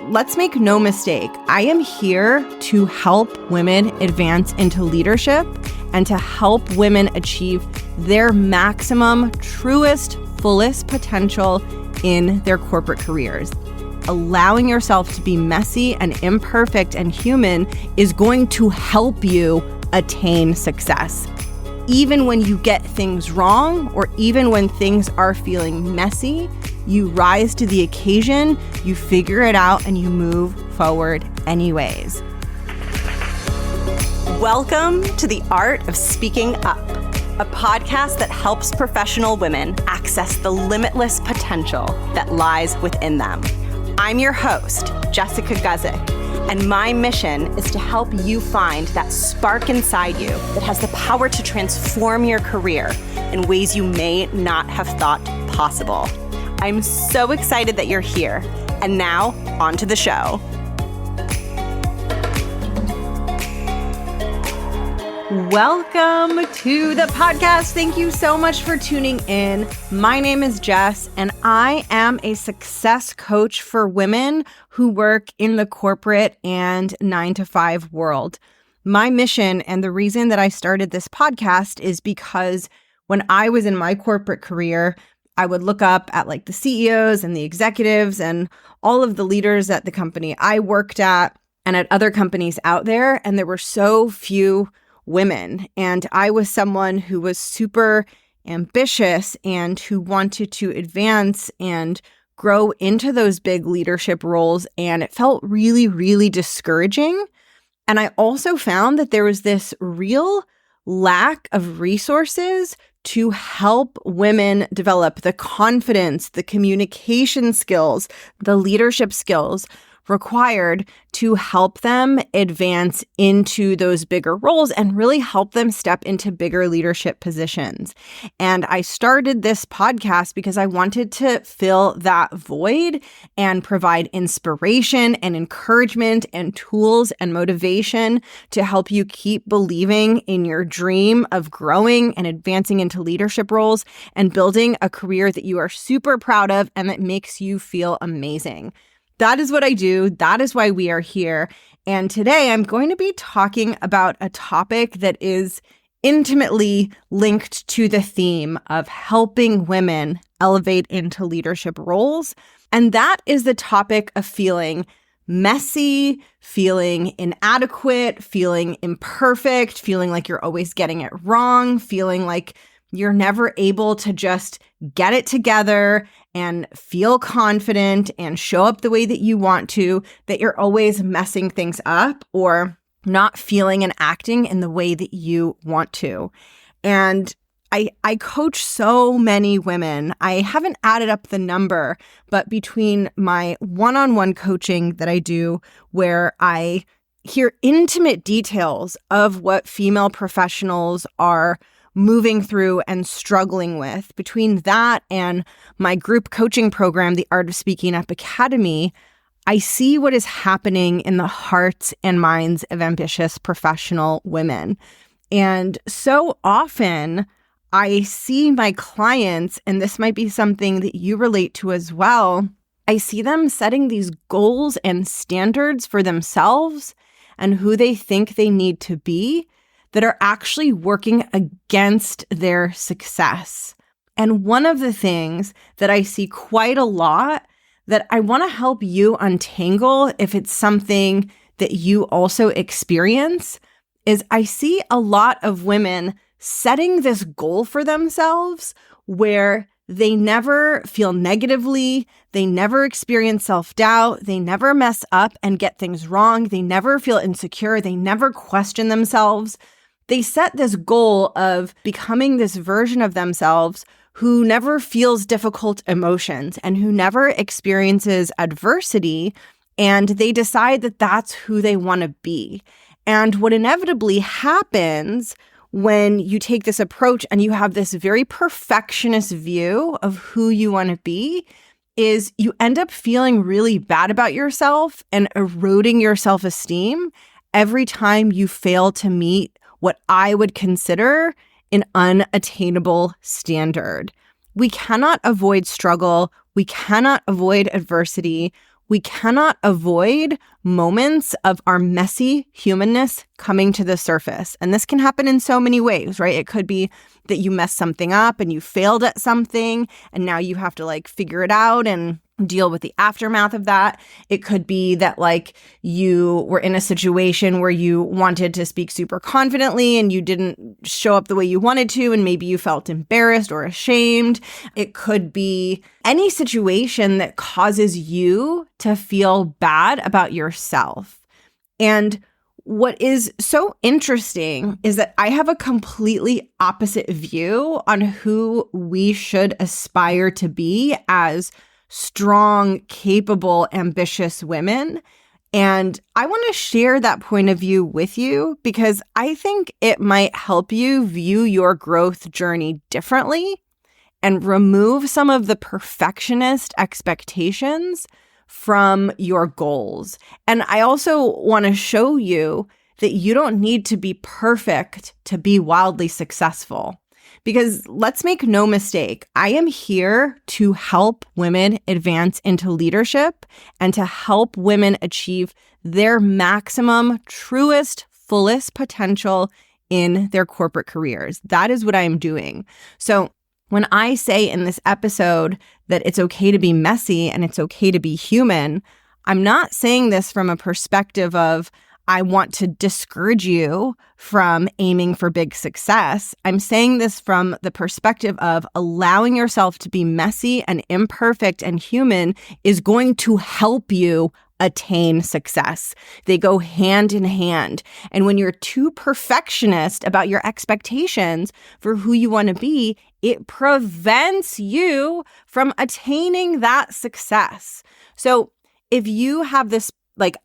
let's make no mistake, I am here to help women advance into leadership and to help women achieve their maximum, truest, fullest potential in their corporate careers. Allowing yourself to be messy and imperfect and human is going to help you attain success. Even when you get things wrong, or even when things are feeling messy, you rise to the occasion, you figure it out, and you move forward anyways. Welcome to The Art of Speaking Up, a podcast that helps professional women access the limitless potential that lies within them. I'm your host, Jessica Guzik, and my mission is to help you find that spark inside you that has the power to transform your career in ways you may not have thought possible. I'm so excited that you're here. And now, on to the show. Welcome to the podcast. Thank you so much for tuning in. My name is Jess, and I am a success coach for women who work in the corporate and 9-to-5 world. My mission and the reason that I started this podcast is because when I was in my corporate career, I would look up at the CEOs and the executives and all of the leaders at the company I worked at and at other companies out there, and there were so few women. And I was someone who was super ambitious and who wanted to advance and grow into those big leadership roles. And it felt really, really discouraging. And I also found that there was this real lack of resources to help women develop the confidence, the communication skills, the leadership skills required to help them advance into those bigger roles and really help them step into bigger leadership positions. And I started this podcast because I wanted to fill that void and provide inspiration and encouragement and tools and motivation to help you keep believing in your dream of growing and advancing into leadership roles and building a career that you are super proud of and that makes you feel amazing. That is what I do. That is why we are here. And today I'm going to be talking about a topic that is intimately linked to the theme of helping women elevate into leadership roles. And that is the topic of feeling messy, feeling inadequate, feeling imperfect, feeling like you're always getting it wrong, feeling like you're never able to just get it together and feel confident and show up the way that you want to, that you're always messing things up or not feeling and acting in the way that you want to. And I coach so many women. I haven't added up the number, but between my one-on-one coaching that I do, where I hear intimate details of what female professionals are moving through and struggling with, between that and my group coaching program, the Art of Speaking Up Academy, I see what is happening in the hearts and minds of ambitious professional women. And so often I see my clients, and this might be something that you relate to as well, I see them setting these goals and standards for themselves and who they think they need to be that are actually working against their success. And one of the things that I see quite a lot that I want to help you untangle, if it's something that you also experience, is I see a lot of women setting this goal for themselves where they never feel negatively, they never experience self-doubt, they never mess up and get things wrong, they never feel insecure, they never question themselves. They set this goal of becoming this version of themselves who never feels difficult emotions and who never experiences adversity, and they decide that that's who they want to be. And what inevitably happens when you take this approach and you have this very perfectionist view of who you want to be is you end up feeling really bad about yourself and eroding your self-esteem every time you fail to meet what I would consider an unattainable standard. We cannot avoid struggle. We cannot avoid adversity. we cannot avoid moments of our messy humanness coming to the surface. And this can happen in so many ways, right? It could be that you messed something up and you failed at something, and now you have to figure it out and deal with the aftermath of that. It could be that you were in a situation where you wanted to speak super confidently and you didn't show up the way you wanted to, and maybe you felt embarrassed or ashamed. It could be any situation that causes you to feel bad about yourself. And what is so interesting is that I have a completely opposite view on who we should aspire to be as strong, capable, ambitious women. And I want to share that point of view with you because I think it might help you view your growth journey differently and remove some of the perfectionist expectations from your goals. And I also want to show you that you don't need to be perfect to be wildly successful. Because let's make no mistake, I am here to help women advance into leadership and to help women achieve their maximum, truest, fullest potential in their corporate careers. That is what I am doing. So when I say in this episode that it's okay to be messy and it's okay to be human, I'm not saying this from a perspective of I want to discourage you from aiming for big success. I'm saying this from the perspective of allowing yourself to be messy and imperfect and human is going to help you attain success. They go hand in hand. And when you're too perfectionist about your expectations for who you want to be, it prevents you from attaining that success. So if you have this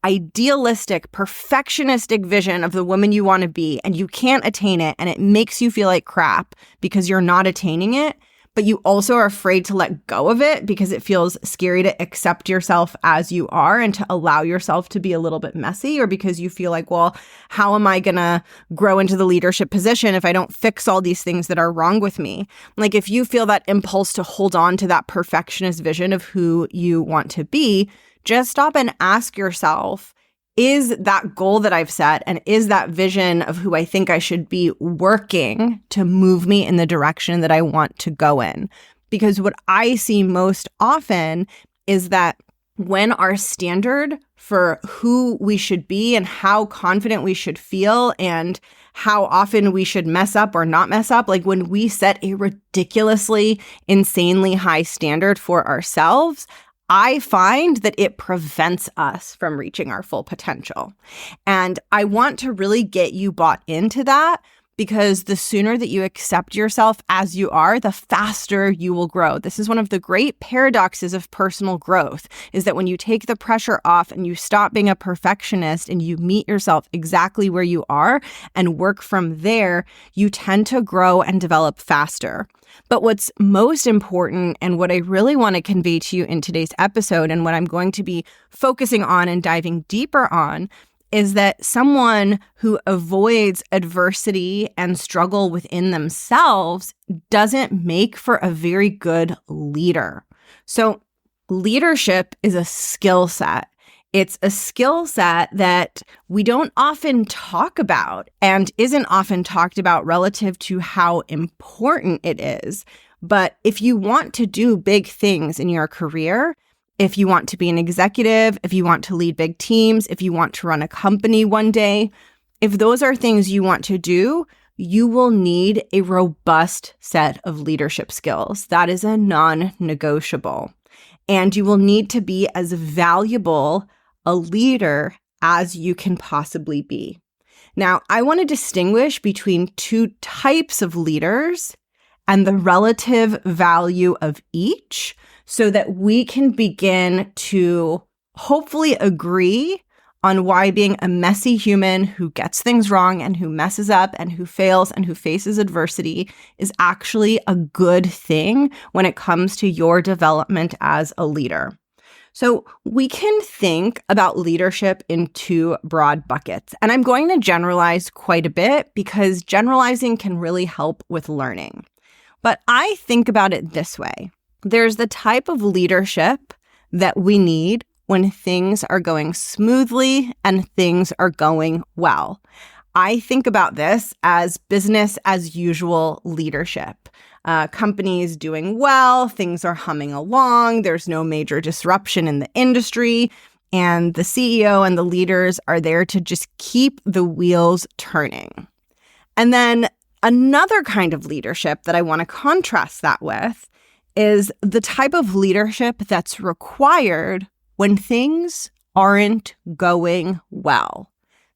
idealistic, perfectionistic vision of the woman you want to be, and you can't attain it, and it makes you feel like crap because you're not attaining it, but you also are afraid to let go of it because it feels scary to accept yourself as you are and to allow yourself to be a little bit messy, or because you feel like, well, how am I going to grow into the leadership position if I don't fix all these things that are wrong with me? If you feel that impulse to hold on to that perfectionist vision of who you want to be, just stop and ask yourself, is that goal that I've set and is that vision of who I think I should be working to move me in the direction that I want to go in? Because what I see most often is that when our standard for who we should be and how confident we should feel and how often we should mess up or not mess up, when we set a ridiculously, insanely high standard for ourselves, I find that it prevents us from reaching our full potential. And I want to really get you bought into that, because the sooner that you accept yourself as you are, the faster you will grow. This is one of the great paradoxes of personal growth, is that when you take the pressure off and you stop being a perfectionist and you meet yourself exactly where you are and work from there, you tend to grow and develop faster. But what's most important, and what I really want to convey to you in today's episode, and what I'm going to be focusing on and diving deeper on, is that someone who avoids adversity and struggle within themselves doesn't make for a very good leader. So leadership is a skill set. It's a skill set that we don't often talk about and isn't often talked about relative to how important it is. But if you want to do big things in your career, if you want to be an executive, if you want to lead big teams, if you want to run a company one day, if those are things you want to do, you will need a robust set of leadership skills. That is a non-negotiable. And you will need to be as valuable a leader as you can possibly be. Now, I want to distinguish between two types of leaders and the relative value of each, so that we can begin to hopefully agree on why being a messy human who gets things wrong and who messes up and who fails and who faces adversity is actually a good thing when it comes to your development as a leader. So we can think about leadership in two broad buckets. And I'm going to generalize quite a bit because generalizing can really help with learning. But I think about it this way. There's the type of leadership that we need when things are going smoothly and things are going well. I think about this as business as usual leadership. Companies doing well, things are humming along, there's no major disruption in the industry, and the CEO and the leaders are there to just keep the wheels turning. And then another kind of leadership that I want to contrast that with is the type of leadership that's required when things aren't going well.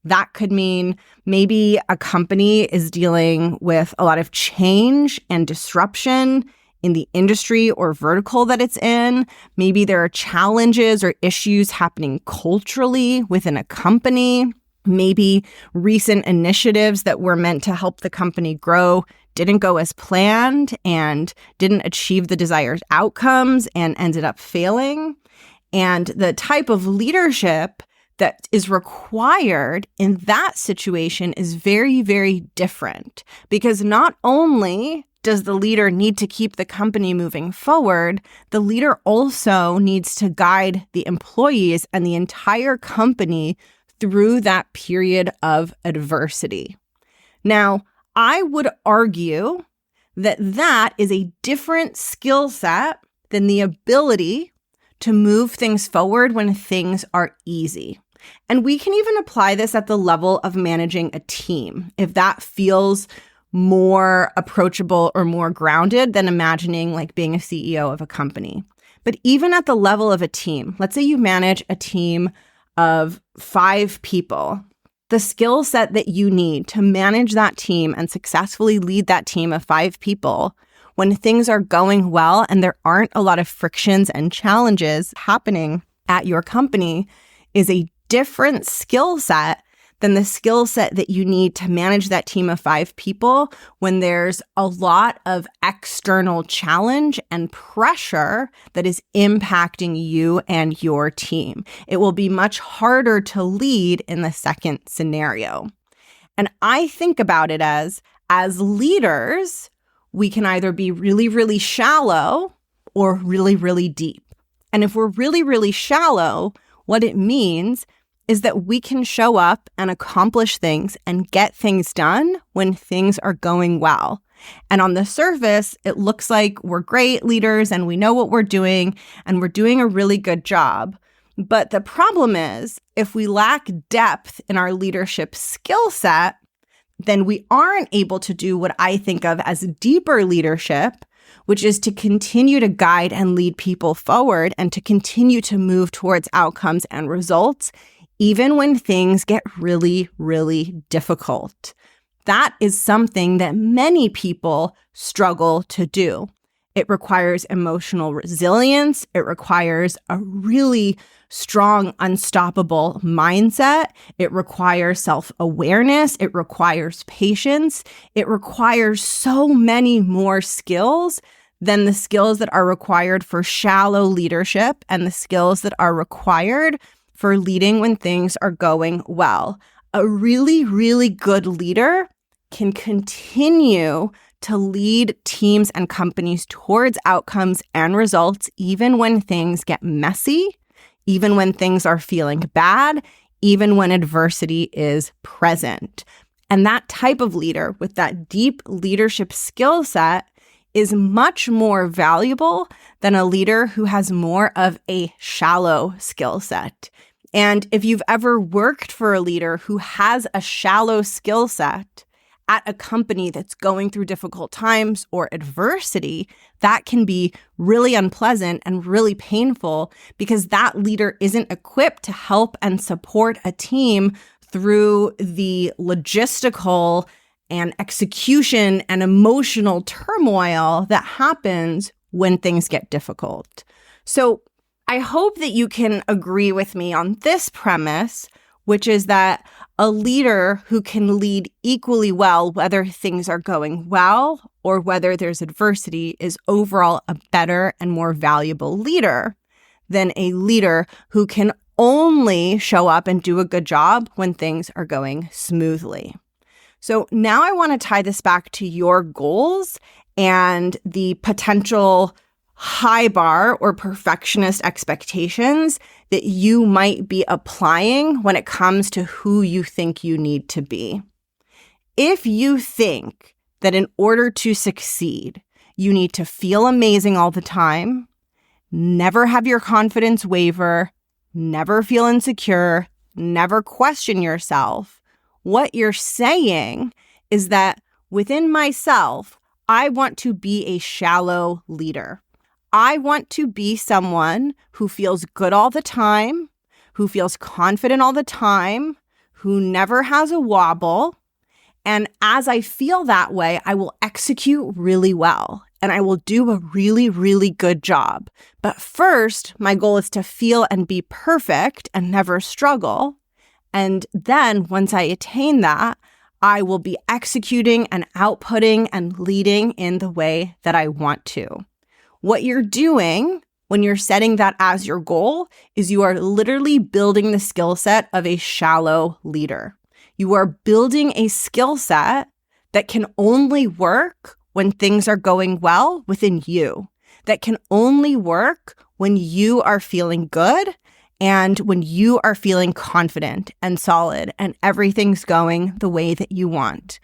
That could mean maybe a company is dealing with a lot of change and disruption in the industry or vertical that it's in. Maybe there are challenges or issues happening culturally within a company. Maybe recent initiatives that were meant to help the company grow didn't go as planned and didn't achieve the desired outcomes and ended up failing. And the type of leadership that is required in that situation is very, very different, because not only does the leader need to keep the company moving forward, the leader also needs to guide the employees and the entire company through that period of adversity. Now, I would argue that that is a different skill set than the ability to move things forward when things are easy. And we can even apply this at the level of managing a team, if that feels more approachable or more grounded than imagining like being a CEO of a company. But even at the level of a team, let's say you manage a team of 5 people, the skill set that you need to manage that team and successfully lead that team of 5 people when things are going well and there aren't a lot of frictions and challenges happening at your company is a different skill set than the skill set that you need to manage that team of 5 people when there's a lot of external challenge and pressure that is impacting you and your team. It will be much harder to lead in the second scenario. And I think about it as leaders, we can either be really, really shallow or really, really deep. And if we're really, really shallow, what it means is that we can show up and accomplish things and get things done when things are going well. And on the surface, it looks like we're great leaders and we know what we're doing and we're doing a really good job. But the problem is, if we lack depth in our leadership skill set, then we aren't able to do what I think of as deeper leadership, which is to continue to guide and lead people forward and to continue to move towards outcomes and results, even when things get really, really difficult. That is something that many people struggle to do. It requires emotional resilience. It requires a really strong, unstoppable mindset. It requires self-awareness. It requires patience. It requires so many more skills than the skills that are required for shallow leadership and the skills that are required for leading when things are going well. A really, really good leader can continue to lead teams and companies towards outcomes and results, even when things get messy, even when things are feeling bad, even when adversity is present. And that type of leader with that deep leadership skill set is much more valuable than a leader who has more of a shallow skill set. And if you've ever worked for a leader who has a shallow skill set at a company that's going through difficult times or adversity, that can be really unpleasant and really painful because that leader isn't equipped to help and support a team through the logistical and execution and emotional turmoil that happens when things get difficult. So I hope that you can agree with me on this premise, which is that a leader who can lead equally well, whether things are going well or whether there's adversity, is overall a better and more valuable leader than a leader who can only show up and do a good job when things are going smoothly. So now I want to tie this back to your goals and the potential high bar or perfectionist expectations that you might be applying when it comes to who you think you need to be. If you think that in order to succeed, you need to feel amazing all the time, never have your confidence waver, never feel insecure, never question yourself, what you're saying is that within myself, I want to be a shallow leader. I want to be someone who feels good all the time, who feels confident all the time, who never has a wobble. And as I feel that way, I will execute really well and I will do a really, really good job. But first, my goal is to feel and be perfect and never struggle. And then once I attain that, I will be executing and outputting and leading in the way that I want to. What you're doing when you're setting that as your goal is you are literally building the skill set of a shallow leader. You are building a skill set that can only work when things are going well within you, that can only work when you are feeling good and when you are feeling confident and solid and everything's going the way that you want.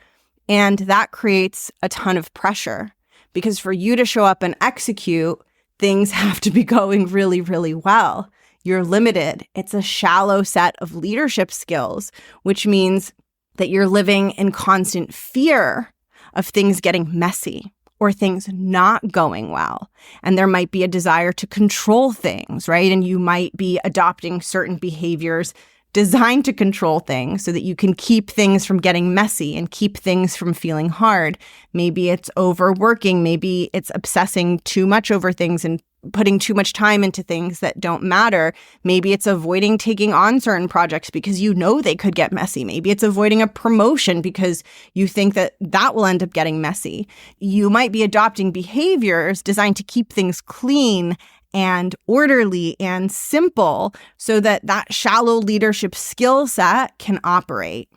And that creates a ton of pressure because for you to show up and execute, things have to be going really, really well. You're limited. It's a shallow set of leadership skills, which means that you're living in constant fear of things getting messy or things not going well. And there might be a desire to control things, right? And you might be adopting certain behaviors designed to control things so that you can keep things from getting messy and keep things from feeling hard. Maybe it's overworking. Maybe it's obsessing too much over things and putting too much time into things that don't matter. Maybe it's avoiding taking on certain projects because you know they could get messy. Maybe it's avoiding a promotion because you think that that will end up getting messy. You might be adopting behaviors designed to keep things clean and orderly and simple so that that shallow leadership skill set can operate.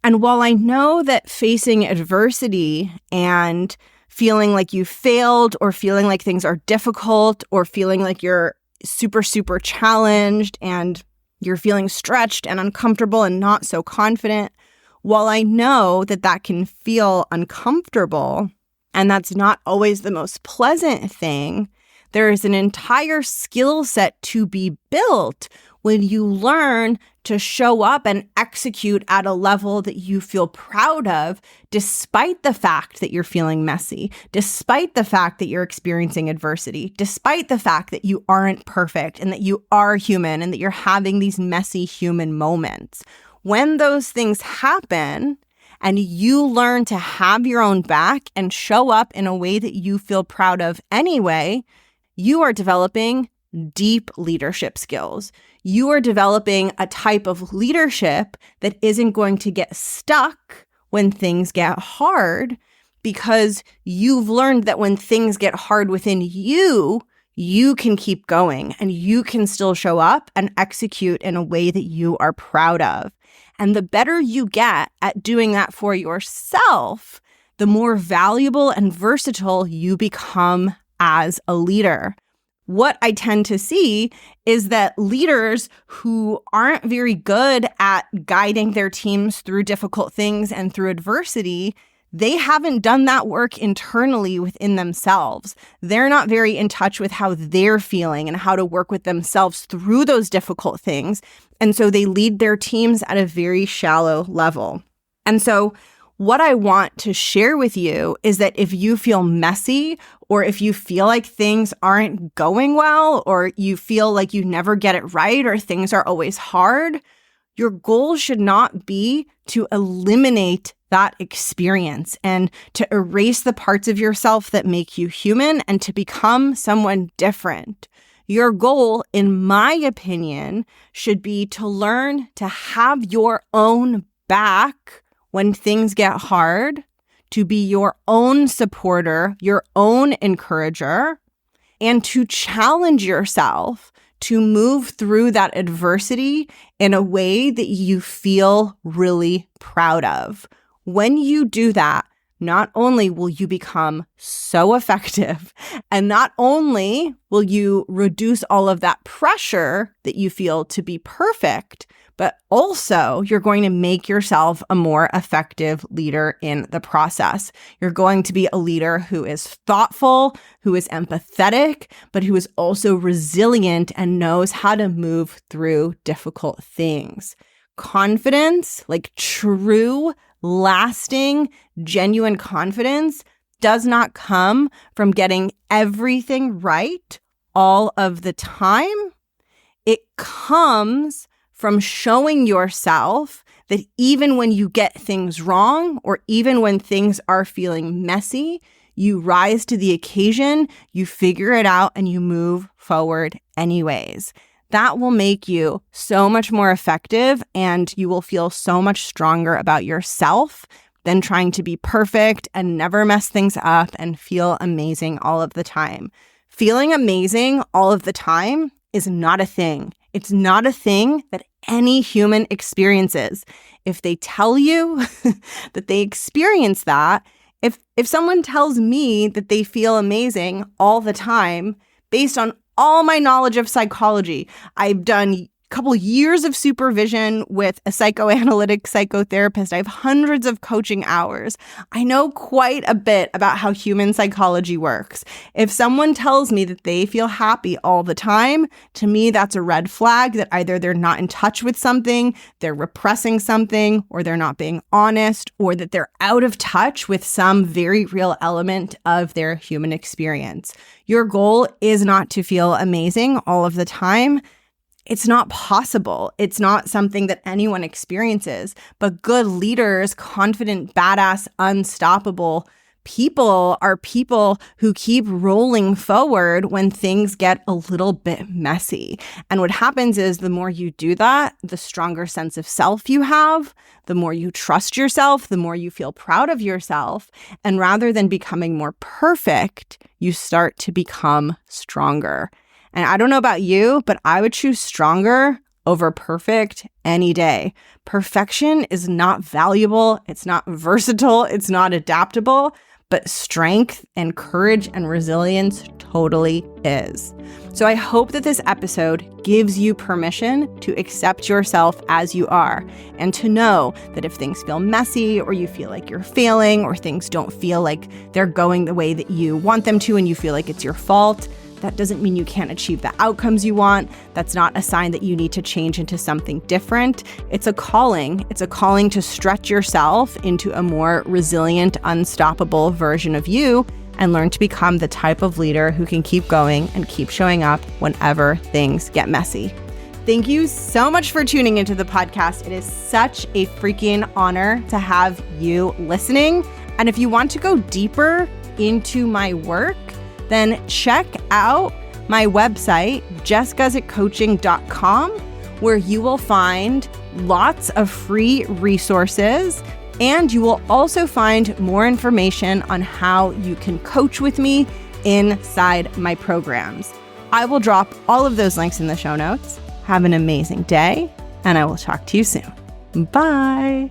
And while I know that facing adversity and feeling like you failed or feeling like things are difficult or feeling like you're super, super challenged and you're feeling stretched and uncomfortable and not so confident, while I know that that can feel uncomfortable and that's not always the most pleasant thing, there is an entire skill set to be built when you learn to show up and execute at a level that you feel proud of, despite the fact that you're feeling messy, despite the fact that you're experiencing adversity, despite the fact that you aren't perfect and that you are human and that you're having these messy human moments. When those things happen and you learn to have your own back and show up in a way that you feel proud of anyway, you are developing deep leadership skills. You are developing a type of leadership that isn't going to get stuck when things get hard because you've learned that when things get hard within you, you can keep going and you can still show up and execute in a way that you are proud of. And the better you get at doing that for yourself, the more valuable and versatile you become as a leader. What I tend to see is that leaders who aren't very good at guiding their teams through difficult things and through adversity, they haven't done that work internally within themselves. They're not very in touch with how they're feeling and how to work with themselves through those difficult things. And so they lead their teams at a very shallow level. And so what I want to share with you is that if you feel messy or if you feel like things aren't going well or you feel like you never get it right or things are always hard, your goal should not be to eliminate that experience and to erase the parts of yourself that make you human and to become someone different. Your goal, in my opinion, should be to learn to have your own back when things get hard, to be your own supporter, your own encourager, and to challenge yourself to move through that adversity in a way that you feel really proud of. When you do that, not only will you become so effective, and not only will you reduce all of that pressure that you feel to be perfect, but also you're going to make yourself a more effective leader in the process. You're going to be a leader who is thoughtful, who is empathetic, but who is also resilient and knows how to move through difficult things. Confidence, like true, lasting, genuine confidence, does not come from getting everything right all of the time. It comes from showing yourself that even when you get things wrong, or even when things are feeling messy, you rise to the occasion, you figure it out, and you move forward anyways. That will make you so much more effective, and you will feel so much stronger about yourself than trying to be perfect and never mess things up and feel amazing all of the time. Feeling amazing all of the time is not a thing. It's not a thing that any human experiences. If they tell you that they experience that, if someone tells me that they feel amazing all the time, based on all my knowledge of psychology, I've done a couple years of supervision with a psychoanalytic psychotherapist. I have hundreds of coaching hours. I know quite a bit about how human psychology works. If someone tells me that they feel happy all the time, to me, that's a red flag that either they're not in touch with something, they're repressing something, or they're not being honest, or that they're out of touch with some very real element of their human experience. Your goal is not to feel amazing all of the time. It's not possible. It's not something that anyone experiences. But good leaders, confident, badass, unstoppable people are people who keep rolling forward when things get a little bit messy. And what happens is the more you do that, the stronger sense of self you have, the more you trust yourself, the more you feel proud of yourself. And rather than becoming more perfect, you start to become stronger. And I don't know about you, but I would choose stronger over perfect any day. Perfection is not valuable. It's not versatile. It's not adaptable. But strength and courage and resilience totally is. So I hope that this episode gives you permission to accept yourself as you are, and to know that if things feel messy, or you feel like you're failing, or things don't feel like they're going the way that you want them to and you feel like it's your fault, that doesn't mean you can't achieve the outcomes you want. That's not a sign that you need to change into something different. It's a calling. It's a calling to stretch yourself into a more resilient, unstoppable version of you, and learn to become the type of leader who can keep going and keep showing up whenever things get messy. Thank you so much for tuning into the podcast. It is such a freaking honor to have you listening. And if you want to go deeper into my work, then check out my website, jessguzikcoaching.com, where you will find lots of free resources, and you will also find more information on how you can coach with me inside my programs. I will drop all of those links in the show notes. Have an amazing day, and I will talk to you soon. Bye.